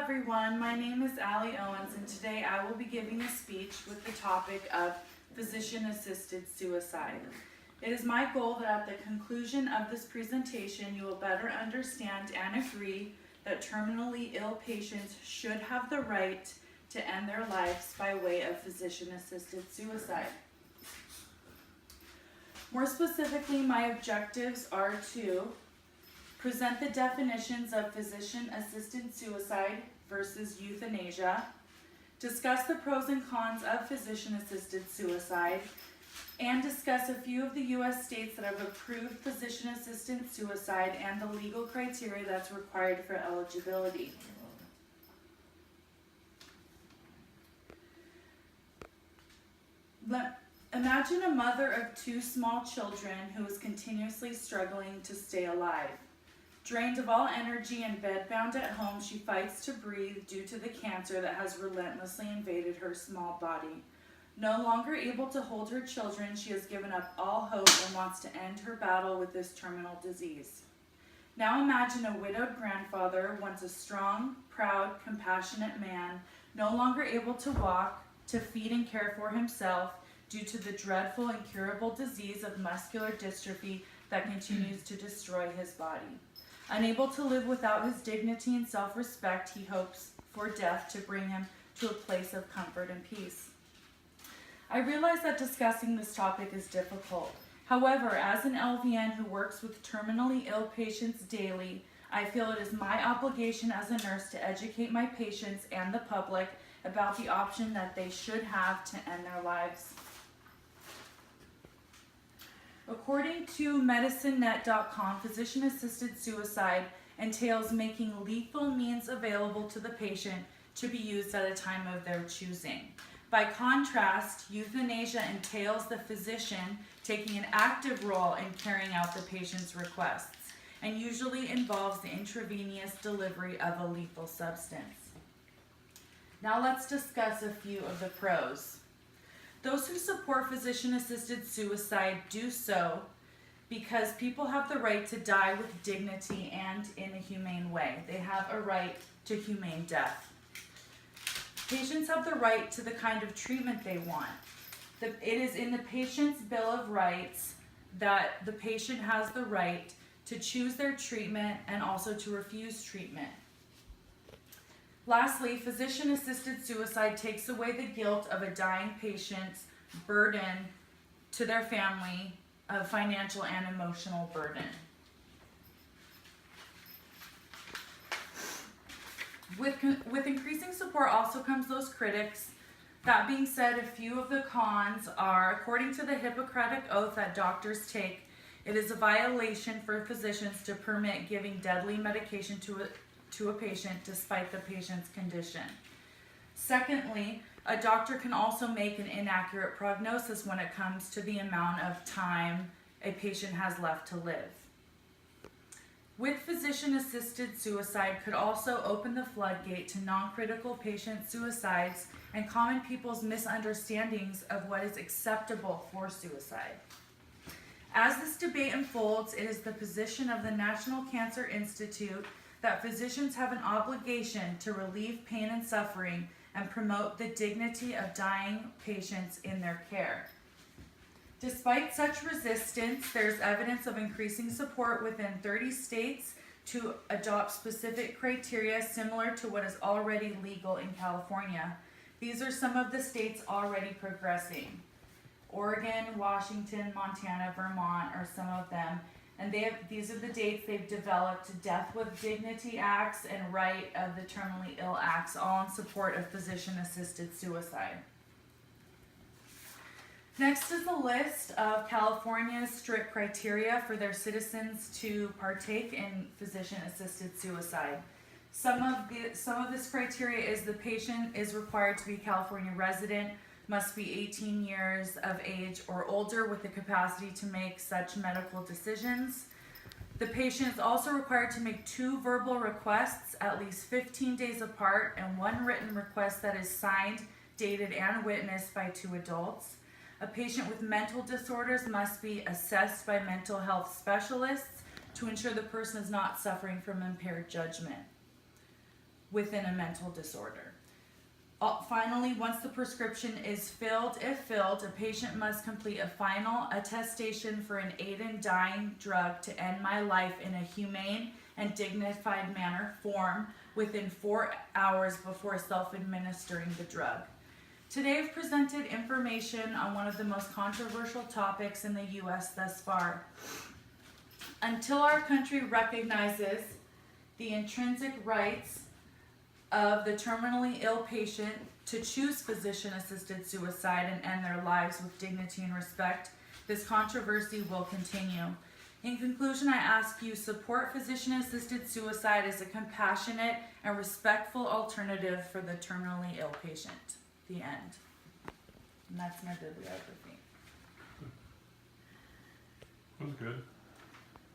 everyone, my name is Allie Owens and today I will be giving a speech with the topic of physician-assisted suicide. It is my goal that at the conclusion of this presentation you will better understand and agree that terminally ill patients should have the right to end their lives by way of physician-assisted suicide. More specifically, my objectives are to present the definitions of physician-assisted suicide versus euthanasia, discuss the pros and cons of physician-assisted suicide, and discuss a few of the U.S. states that have approved physician-assisted suicide and the legal criteria that's required for eligibility. Imagine a mother of two small children who is continuously struggling to stay alive. Drained of all energy and bedbound at home, she fights to breathe due to the cancer that has relentlessly invaded her small body. No longer able to hold her children, she has given up all hope and wants to end her battle with this terminal disease. Now imagine a widowed grandfather, once a strong, proud, compassionate man, no longer able to walk, to feed and care for himself due to the dreadful incurable disease of muscular dystrophy that continues to destroy his body. Unable to live without his dignity and self-respect, he hopes for death to bring him to a place of comfort and peace. I realize that discussing this topic is difficult. However, as an LVN who works with terminally ill patients daily, I feel it is my obligation as a nurse to educate my patients and the public about the option that they should have to end their lives. According to medicinenet.com, physician-assisted suicide entails making lethal means available to the patient to be used at a time of their choosing. By contrast, euthanasia entails the physician taking an active role in carrying out the patient's requests and usually involves the intravenous delivery of a lethal substance. Now let's discuss a few of the pros. Those who support physician-assisted suicide do so because people have the right to die with dignity and in a humane way. They have a right to humane death. Patients have the right to the kind of treatment they want. It is in the patient's Bill of Rights that the patient has the right to choose their treatment and also to refuse treatment. Lastly, physician-assisted suicide takes away the guilt of a dying patient's burden to their family of financial and emotional burden. With increasing support also comes those critics. That being said, a few of the cons are, according to the Hippocratic Oath that doctors take, it is a violation for physicians to permit giving deadly medication to a patient despite the patient's condition. Secondly, a doctor can also make an inaccurate prognosis when it comes to the amount of time a patient has left to live. With physician-assisted suicide could also open the floodgate to non-critical patient suicides and common people's misunderstandings of what is acceptable for suicide. As this debate unfolds, it is the position of the National Cancer Institute that physicians have an obligation to relieve pain and suffering and promote the dignity of dying patients in their care. Despite such resistance, there's evidence of increasing support within 30 states to adopt specific criteria similar to what is already legal in California. These are some of the states already progressing. Oregon, Washington, Montana, Vermont are some of them. And these are the dates they've developed: Death with Dignity Acts and Right of the Terminally Ill Acts, all in support of physician-assisted suicide. Next is a list of California's strict criteria for their citizens to partake in physician-assisted suicide. Some of this criteria is the patient is required to be a California resident, must be 18 years of age or older with the capacity to make such medical decisions. The patient is also required to make 2 verbal requests at least 15 days apart and 1 written request that is signed, dated, and witnessed by 2 adults. A patient with mental disorders must be assessed by mental health specialists to ensure the person is not suffering from impaired judgment. within a mental disorder. Finally, once the prescription is filled, if filled, a patient must complete a final attestation for an aid in dying drug to end my life in a humane and dignified manner form within 4 hours before self-administering the drug. Today I've presented information on one of the most controversial topics in the U.S. thus far. Until our country recognizes the intrinsic rights of the terminally ill patient to choose physician-assisted suicide and end their lives with dignity and respect, this controversy will continue. In conclusion, I ask you support physician-assisted suicide as a compassionate and respectful alternative for the terminally ill patient. The end. And that's my bibliography. That was good.